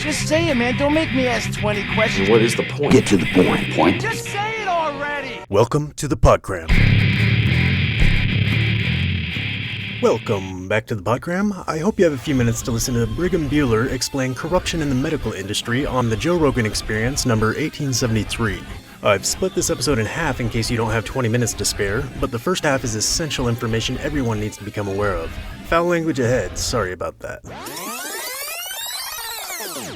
Just say it, man. Don't make me ask 20 questions. What is the point? Get to the point. Just say it already. Welcome to the Podgram. Welcome back to the Podgram. I hope you have a few minutes to listen to Brigham Buhler explain corruption in the medical industry on the Joe Rogan Experience, number 1873. I've split this episode in half in case you don't have 20 minutes to spare, but the first half is essential information everyone needs to become aware of. Foul language ahead, sorry about that.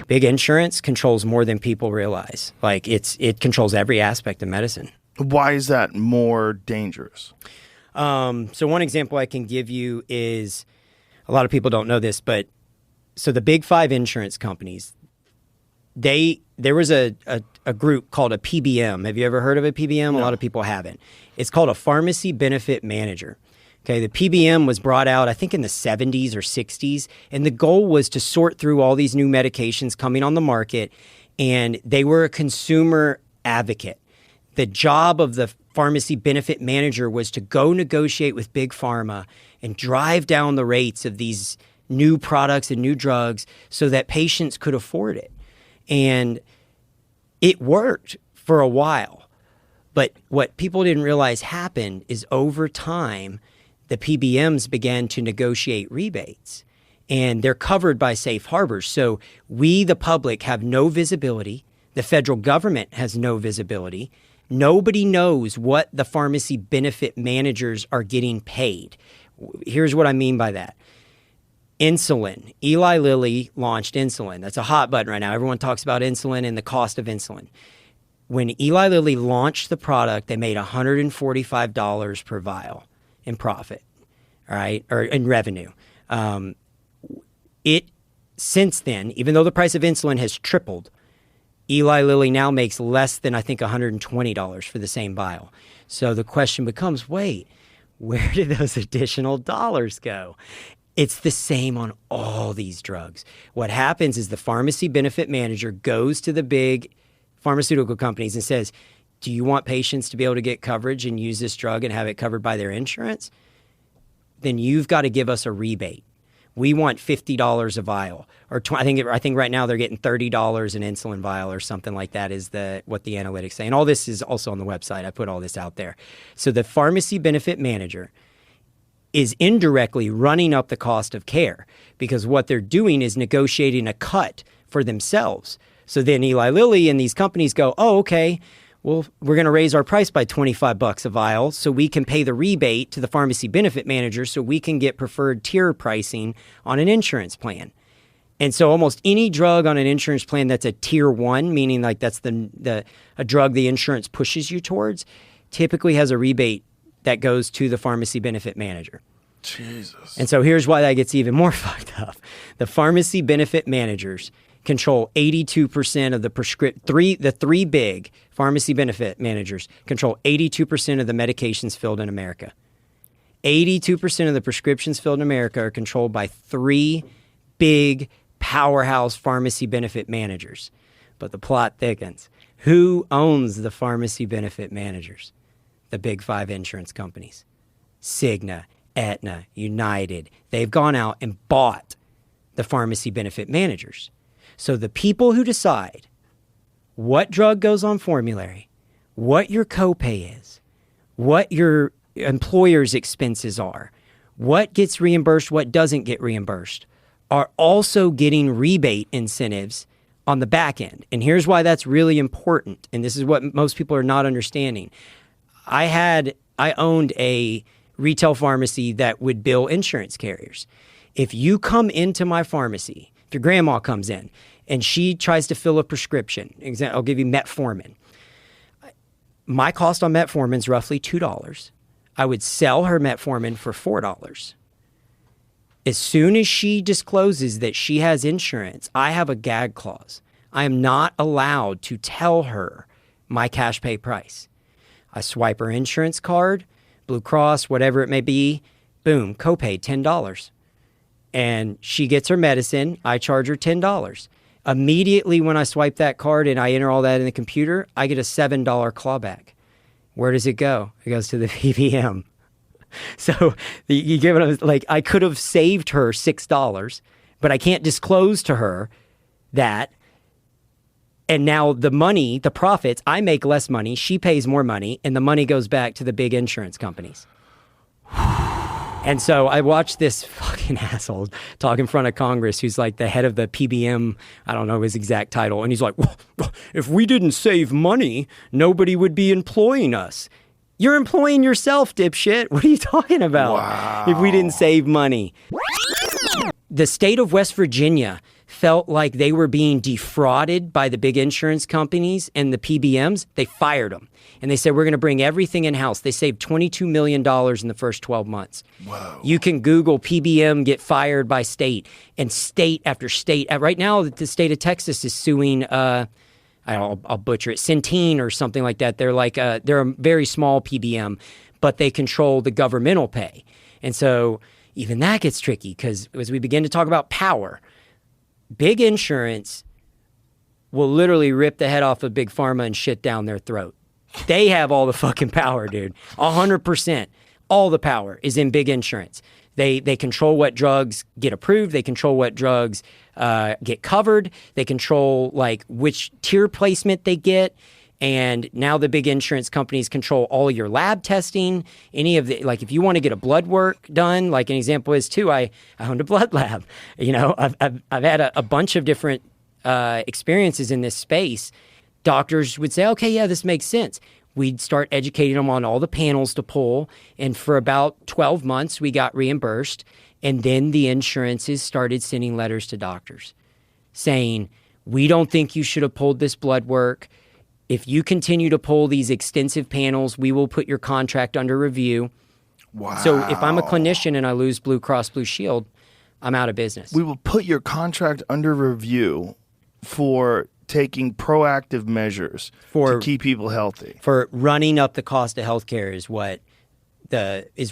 Big insurance controls more than people realize. Like, it controls every aspect of medicine. Why is that more dangerous? So one example I can give you is, a lot of people don't know this, but so the big five insurance companies, there was a group called a PBM. Have you ever heard of a PBM? No. A lot of people haven't. It's called a pharmacy benefit manager. Okay, the PBM was brought out, I think, in the 70s or 60s, and the goal was to sort through all these new medications coming on the market, and they were a consumer advocate. The job of the pharmacy benefit manager was to go negotiate with big pharma and drive down the rates of these new products and new drugs so that patients could afford it. And it worked for a while. But what people didn't realize happened is over time, the PBMs began to negotiate rebates, and they're covered by safe harbors. So we, the public, have no visibility. The federal government has no visibility. Nobody knows what the pharmacy benefit managers are getting paid. Here's what I mean by that. Insulin. Eli Lilly launched insulin. That's a hot button right now. Everyone talks about insulin and the cost of insulin. When Eli Lilly launched the product, they made $145 per vial in profit, all right, or in revenue. Since then, even though the price of insulin has tripled, Eli Lilly now makes less than, I think, $120 for the same vial. So the question becomes, wait, where did those additional dollars go? It's the same on all these drugs. What happens is the pharmacy benefit manager goes to the big pharmaceutical companies and says, do you want patients to be able to get coverage and use this drug and have it covered by their insurance? Then you've got to give us a rebate. We want $50 a vial, or I think right now they're getting $30 an insulin vial or something like that is what the analytics say. And all this is also on the website. I put all this out there. So the pharmacy benefit manager is indirectly running up the cost of care because what they're doing is negotiating a cut for themselves. So then Eli Lilly and these companies go, oh, okay, well, we're going to raise our price by $25 a vial so we can pay the rebate to the pharmacy benefit manager so we can get preferred tier pricing on an insurance plan. And so almost any drug on an insurance plan that's a tier 1, meaning like that's a drug the insurance pushes you towards, typically has a rebate that goes to the pharmacy benefit manager. Jesus. And so here's why that gets even more fucked up. The pharmacy benefit managers control 82% of the three big pharmacy benefit managers control 82% of the medications filled in America. 82% of the prescriptions filled in America are controlled by three big powerhouse pharmacy benefit managers. But the plot thickens. Who owns the pharmacy benefit managers? The big five insurance companies. Cigna, Aetna, United. They've gone out and bought the pharmacy benefit managers. So the people who decide what drug goes on formulary, what your copay is, what your employer's expenses are, what gets reimbursed, what doesn't get reimbursed, are also getting rebate incentives on the back end. And here's why that's really important. And this is what most people are not understanding. I owned a retail pharmacy that would bill insurance carriers. If you come into my pharmacy, if your grandma comes in and she tries to fill a prescription, I'll give you metformin. My cost on metformin is roughly $2. I would sell her metformin for $4. As soon as she discloses that she has insurance, I have a gag clause. I am not allowed to tell her my cash pay price. I swipe her insurance card, Blue Cross, whatever it may be, boom, copay $10. And she gets her medicine, I charge her $10. Immediately when I swipe that card and I enter all that in the computer, I get a $7 clawback. Where does it go? It goes to the PBM. So you give it, like, I could have saved her $6, but I can't disclose to her that And now the money, the profits, I make less money, she pays more money, and the money goes back to the big insurance companies. And so I watched this fucking asshole talk in front of Congress who's like the head of the PBM, I don't know his exact title, and he's like, well, if we didn't save money, nobody would be employing us. You're employing yourself, dipshit. What are you talking about? Wow. If we didn't save money. The state of West Virginia felt like they were being defrauded by the big insurance companies and the PBMs. They fired them. And they said, we're going to bring everything in-house. They saved $22 million in the first 12 months. Whoa. You can Google PBM get fired by state, and state after state. Right now, the state of Texas is suing, I'll butcher it, Centene or something like that. They're like, they're a very small PBM, but they control the governmental pay. And so even that gets tricky because as we begin to talk about power, big insurance will literally rip the head off of big pharma and shit down their throat. They have all the fucking power, dude. 100%. All the power is in big insurance. They control what drugs get approved. They control what drugs get covered. They control like which tier placement they get. And now the big insurance companies control all your lab testing. Any of the, like if you want to get a blood work done, like an example is too, I owned a blood lab. You know, I've had a bunch of different experiences in this space. Doctors would say, okay, yeah, this makes sense. We'd start educating them on all the panels to pull. And for about 12 months, we got reimbursed. And then the insurances started sending letters to doctors saying, we don't think you should have pulled this blood work. If you continue to pull these extensive panels, we will put your contract under review. Wow. So if I'm a clinician and I lose Blue Cross Blue Shield, I'm out of business. We will put your contract under review for taking proactive measures to keep people healthy. For running up the cost of healthcare is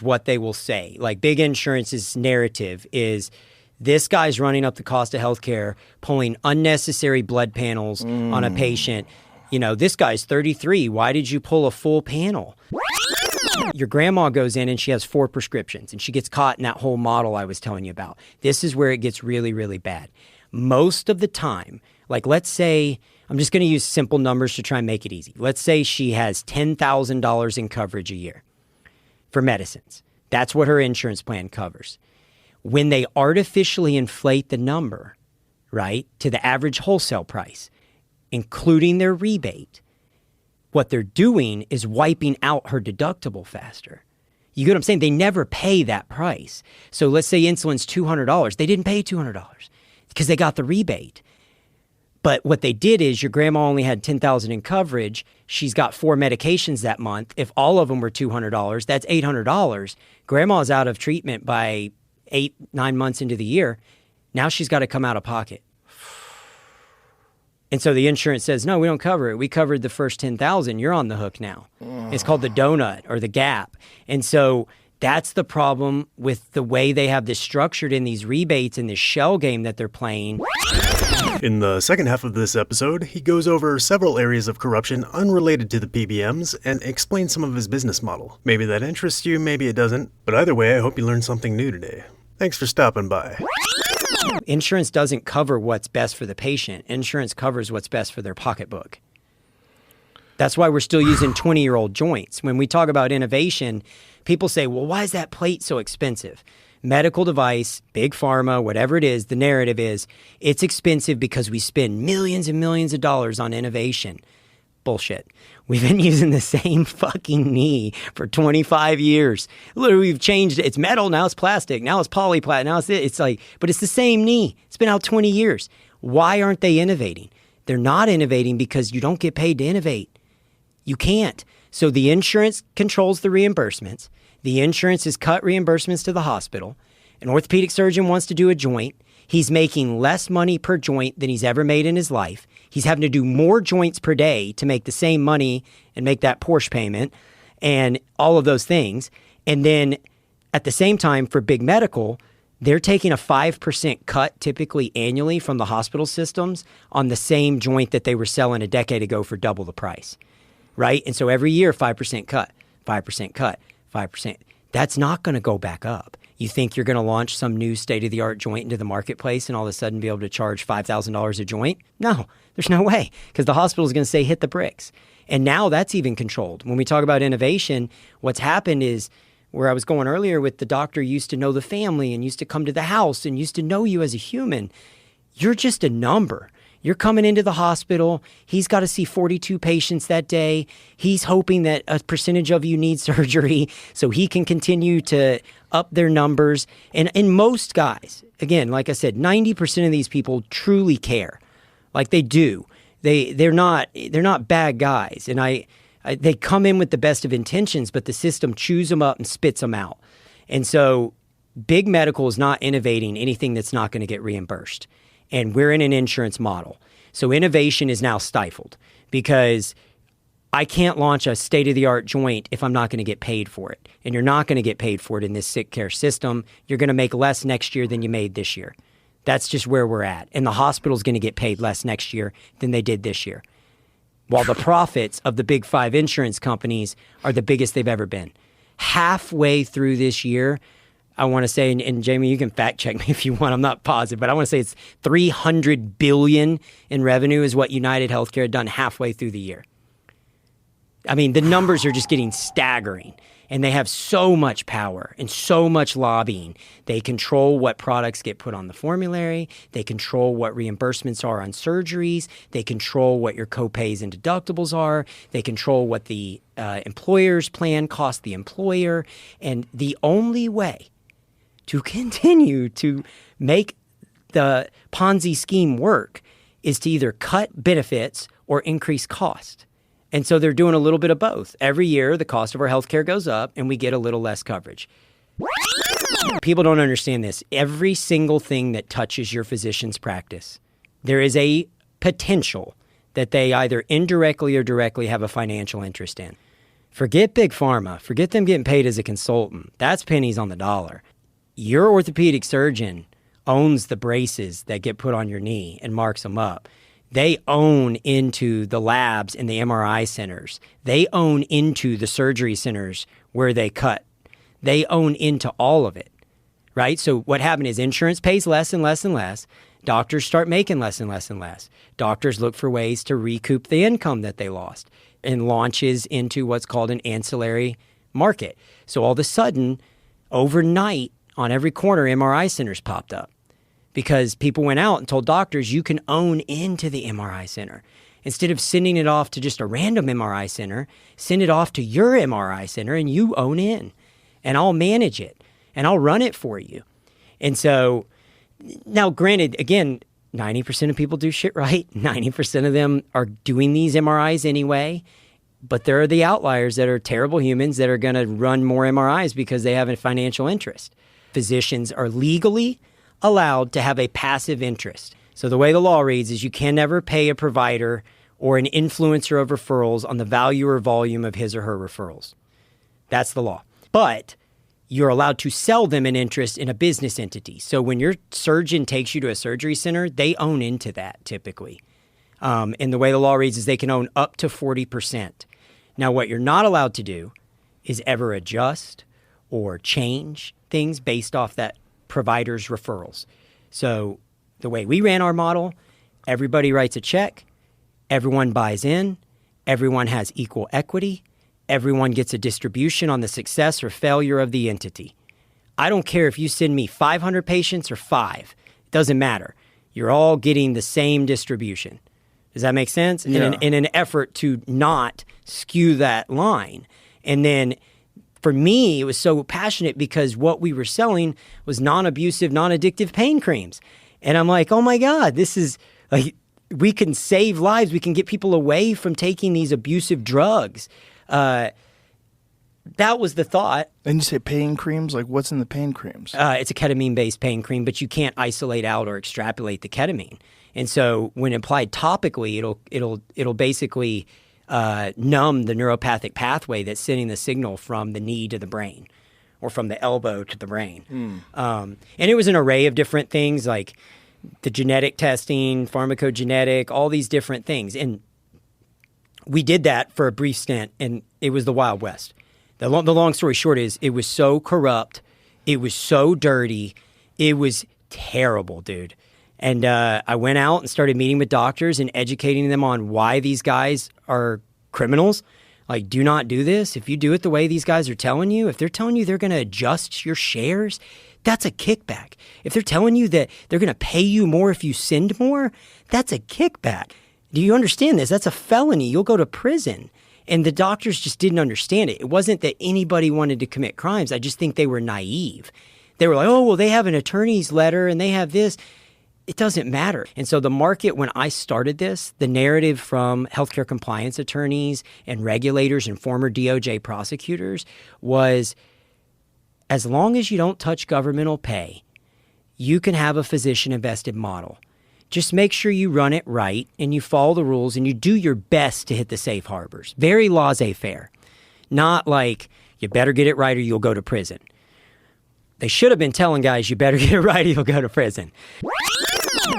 what they will say. Like big insurance's narrative is this guy's running up the cost of healthcare, pulling unnecessary blood panels on a patient. You know, this guy's 33. Why did you pull a full panel? Your grandma goes in and she has 4 prescriptions and she gets caught in that whole model I was telling you about. This is where it gets really, really bad. Most of the time, like let's say, I'm just going to use simple numbers to try and make it easy. Let's say she has $10,000 in coverage a year for medicines. That's what her insurance plan covers. When they artificially inflate the number, right, to the average wholesale price, including their rebate, what they're doing is wiping out her deductible faster. You get what I'm saying? They never pay that price. So let's say insulin's $200. They didn't pay $200 because they got the rebate. But what they did is your grandma only had $10,000 in coverage. She's got 4 medications that month. If all of them were $200, that's $800. Grandma's out of treatment by 8-9 months into the year. Now she's got to come out of pocket. And so the insurance says, no, we don't cover it. We covered the first $10,000. You're on the hook now. It's called the donut or the gap. And so that's the problem with the way they have this structured in these rebates and this shell game that they're playing. In the second half of this episode, he goes over several areas of corruption unrelated to the PBMs and explains some of his business model. Maybe that interests you, maybe it doesn't, but either way, I hope you learned something new today. Thanks for stopping by. Insurance doesn't cover what's best for the patient. Insurance covers what's best for their pocketbook. That's why we're still using 20-year-old joints. When we talk about innovation, people say, well, why is that plate so expensive? Medical device, big pharma, whatever it is, the narrative is it's expensive because we spend millions and millions of dollars on innovation. Bullshit. We've been using the same fucking knee for 25 years. Literally, we've changed it. It's metal, now it's plastic, now it's polyplastic, now it's like, but it's the same knee. It's been out 20 years. Why aren't they innovating? They're not innovating because you don't get paid to innovate. You can't. So the insurance controls the reimbursements. The insurance has cut reimbursements to the hospital. An orthopedic surgeon wants to do a joint. He's making less money per joint than he's ever made in his life. He's having to do more joints per day to make the same money and make that Porsche payment and all of those things. And then at the same time, for big medical, they're taking a 5% cut typically annually from the hospital systems on the same joint that they were selling a decade ago for double the price, right? And so every year, 5% cut, 5% cut, 5%. That's not going to go back up. You think you're going to launch some new state-of-the-art joint into the marketplace and all of a sudden be able to charge $5,000 a joint? No, there's no way, because the hospital is going to say hit the bricks. And now that's even controlled. When we talk about innovation, what's happened is where I was going earlier with the doctor used to know the family and used to come to the house and used to know you as a human. You're just a number. You're coming into the hospital. He's got to see 42 patients that day. He's hoping that a percentage of you need surgery so he can continue to up their numbers. And most guys, again, like I said, 90% of these people truly care. Like they do. They're not bad guys. And they come in with the best of intentions, but the system chews them up and spits them out. And so big medical is not innovating anything that's not going to get reimbursed. And we're in an insurance model. So innovation is now stifled because I can't launch a state-of-the-art joint if I'm not going to get paid for it. And you're not going to get paid for it in this sick care system. You're going to make less next year than you made this year. That's just where we're at. And the hospital's going to get paid less next year than they did this year. While the profits of the big 5 insurance companies are the biggest they've ever been. Halfway through this year, I want to say, and Jamie, you can fact check me if you want, I'm not positive, but I want to say it's $300 billion in revenue is what United Healthcare had done halfway through the year. I mean, the numbers are just getting staggering, and they have so much power and so much lobbying. They control what products get put on the formulary. They control what reimbursements are on surgeries. They control what your copays and deductibles are. They control what the employer's plan costs the employer. And the only way to continue to make the Ponzi scheme work is to either cut benefits or increase cost. And so they're doing a little bit of both. Every year, the cost of our healthcare goes up and we get a little less coverage. People don't understand this. Every single thing that touches your physician's practice, there is a potential that they either indirectly or directly have a financial interest in. Forget big pharma. Forget them getting paid as a consultant. That's pennies on the dollar. Your orthopedic surgeon owns the braces that get put on your knee and marks them up. They own into the labs and the MRI centers. They own into the surgery centers where they cut. They own into all of it, right? So what happened is insurance pays less and less and less. Doctors start making less and less and less. Doctors look for ways to recoup the income that they lost and launches into what's called an ancillary market. So all of a sudden, overnight, on every corner, MRI centers popped up because people went out and told doctors, you can own into the MRI center. Instead of sending it off to just a random MRI center, send it off to your MRI center and you own in. And I'll manage it and I'll run it for you. And so, now granted, again, 90% of people do shit right. 90% of them are doing these MRIs anyway. But there are the outliers that are terrible humans that are going to run more MRIs because they have a financial interest. Physicians are legally allowed to have a passive interest. So the way the law reads is you can never pay a provider or an influencer of referrals on the value or volume of his or her referrals. That's the law. But you're allowed to sell them an interest in a business entity. So when your surgeon takes you to a surgery center, they own into that typically. And the way the law reads is they can own up to 40%. Now, what you're not allowed to do is ever adjust or change things based off that provider's referrals. So the way we ran our model, everybody writes a check, everyone buys in, everyone has equal equity, everyone gets a distribution on the success or failure of the entity. I don't care if you send me 500 patients or 5. It doesn't matter. You're all getting the same distribution. Does that make sense? Yeah. In an effort to not skew that line. And then for me, it was so passionate because what we were selling was non-abusive, non-addictive pain creams. And I'm like, oh my God, this is like, we can save lives. We can get people away from taking these abusive drugs. That was the thought. And you say pain creams? Like what's in the pain creams? It's a ketamine-based pain cream, but you can't isolate out or extrapolate the ketamine. And so when applied topically, it'll basically numb the neuropathic pathway that's sending the signal from the knee to the brain or from the elbow to the brain. And it was an array of different things like the genetic testing, pharmacogenetic, all these different things. And we did that for a brief stint, and it was the Wild West. The long story short is it was so corrupt It was so dirty. It was terrible, dude. And I went out and started meeting with doctors and educating them on why these guys are criminals. Like, do not do this. If you do it the way these guys are telling you, if they're telling you they're going to adjust your shares, that's a kickback. If they're telling you that they're going to pay you more if you send more, that's a kickback. Do you understand this? That's a felony. You'll go to prison. And the doctors just didn't understand it. It wasn't that anybody wanted to commit crimes. I just think they were naive. They were like, oh, well, they have an attorney's letter and they have this. It doesn't matter. And so the market, when I started this, the narrative from healthcare compliance attorneys and regulators and former DOJ prosecutors was, as long as you don't touch governmental pay, you can have a physician invested model. Just make sure you run it right and you follow the rules and you do your best to hit the safe harbors. Very laissez-faire. Not like, you better get it right or you'll go to prison. They should have been telling guys, you better get it right or you'll go to prison.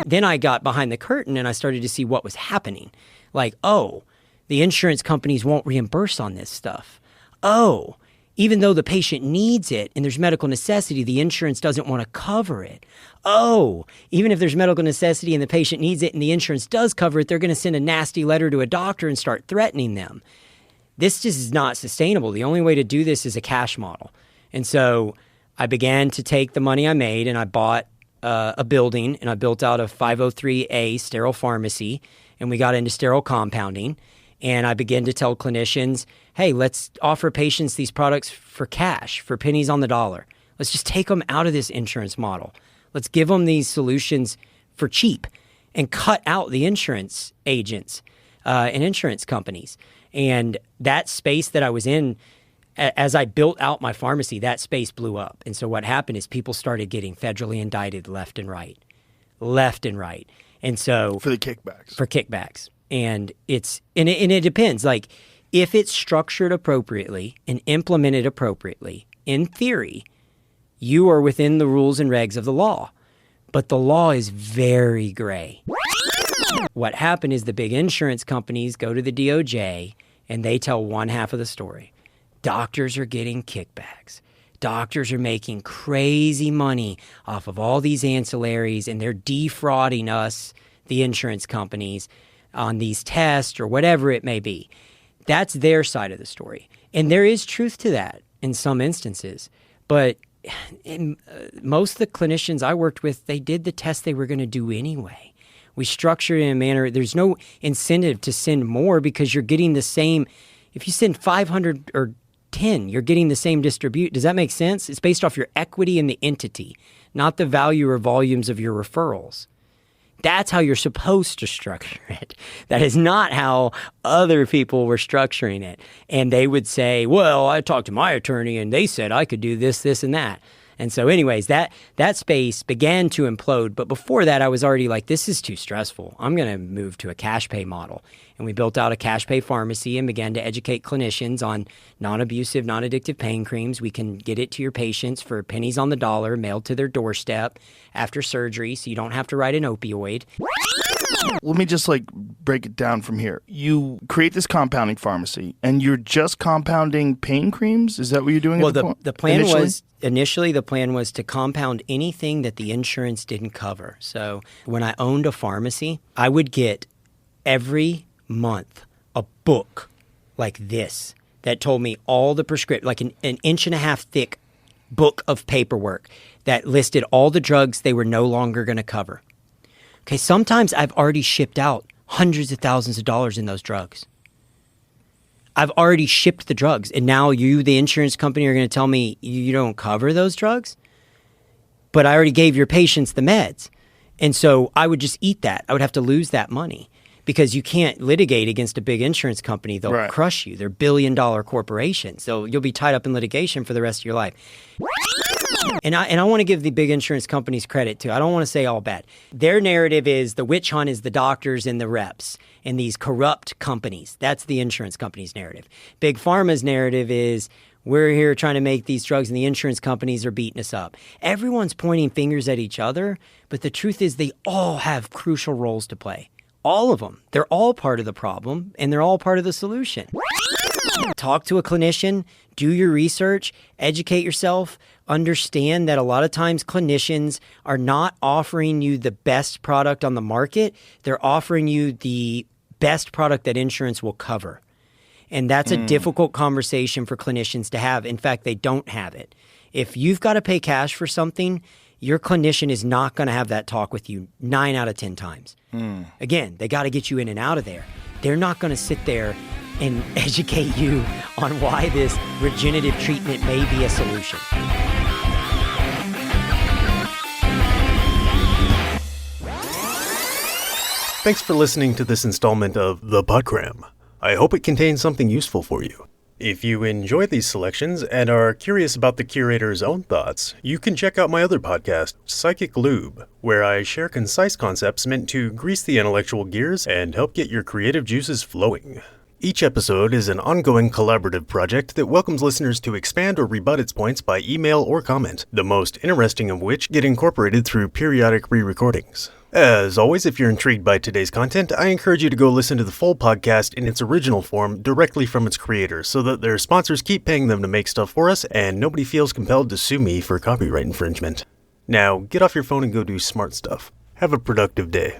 Then I got behind the curtain and I started to see what was happening. Like, oh, the insurance companies won't reimburse on this stuff. Oh, even though the patient needs it and there's medical necessity, the insurance doesn't want to cover it. Oh, even if there's medical necessity and the patient needs it and the insurance does cover it, they're going to send a nasty letter to a doctor and start threatening them. This just is not sustainable. The only way to do this is a cash model. And so I began to take the money I made and I bought a building, and I built out a 503A sterile pharmacy, and we got into sterile compounding. And I began to tell clinicians, hey, let's offer patients these products for cash, for pennies on the dollar. Let's just take them out of this insurance model. Let's give them these solutions for cheap and cut out the insurance agents and insurance companies. And that space that I was in, as I built out my pharmacy, that space blew up. And so what happened is people started getting federally indicted left and right. And so for the kickbacks. For kickbacks. And it depends. Like, if it's structured appropriately and implemented appropriately, in theory, you are within the rules and regs of the law. But the law is very gray. What happened is the big insurance companies go to the DOJ and they tell one half of the story. Doctors are getting kickbacks. Doctors are making crazy money off of all these ancillaries, and they're defrauding us, the insurance companies, on these tests or whatever it may be. That's their side of the story. And there is truth to that in some instances. But most of the clinicians I worked with, they did the test they were going to do anyway. We structured it in a manner, there's no incentive to send more because you're getting the same. If you send 500 or 10, you're getting the same distribute. Does that make sense? It's based off your equity in the entity, not the value or volumes of your referrals. That's how you're supposed to structure it. That is not how other people were structuring it. And they would say, well, I talked to my attorney and they said I could do this, this, and that. And so anyways, that space began to implode. But before that, I was already like, this is too stressful. I'm going to move to a cash pay model. And we built out a cash pay pharmacy and began to educate clinicians on non-abusive, non-addictive pain creams. We can get it to your patients for pennies on the dollar, mailed to their doorstep after surgery, so you don't have to write an opioid. Let me just break it down from here. You create this compounding pharmacy and you're just compounding pain creams? Is that what you're doing? Well, the plan was initially to compound anything that the insurance didn't cover. So when I owned a pharmacy, I would get every month a book like this that told me all the prescription, like an inch and a half thick book of paperwork that listed all the drugs they were no longer going to cover. Okay, sometimes I've already shipped out hundreds of thousands of dollars in those drugs. I've already shipped the drugs, and now you, the insurance company, are going to tell me you don't cover those drugs? But I already gave your patients the meds. And so I would just eat that. I would have to lose that money because you can't litigate against a big insurance company. They'll crush you. They're billion-dollar corporations. So you'll be tied up in litigation for the rest of your life. And I want to give the big insurance companies credit too. I don't want to say all bad. Their narrative is the witch hunt is the doctors and the reps and these corrupt companies. That's the insurance company's narrative. Big Pharma's narrative is we're here trying to make these drugs and the insurance companies are beating us up. Everyone's pointing fingers at each other, but the truth is they all have crucial roles to play. All of them. They're all part of the problem and they're all part of the solution. Talk to a clinician, do your research, educate yourself, understand that a lot of times clinicians are not offering you the best product on the market. They're offering you the best product that insurance will cover. And that's a difficult conversation for clinicians to have. In fact, they don't have it. If you've got to pay cash for something, your clinician is not going to have that talk with you 9 out of 10 times. Again, they got to get you in and out of there. They're not going to sit there and educate you on why this regenerative treatment may be a solution. Thanks for listening to this installment of The Podgram. I hope it contains something useful for you. If you enjoy these selections and are curious about the curator's own thoughts, you can check out my other podcast, Psychic Lube, where I share concise concepts meant to grease the intellectual gears and help get your creative juices flowing. Each episode is an ongoing collaborative project that welcomes listeners to expand or rebut its points by email or comment, the most interesting of which get incorporated through periodic re-recordings. As always, if you're intrigued by today's content, I encourage you to go listen to the full podcast in its original form directly from its creators so that their sponsors keep paying them to make stuff for us and nobody feels compelled to sue me for copyright infringement. Now, get off your phone and go do smart stuff. Have a productive day.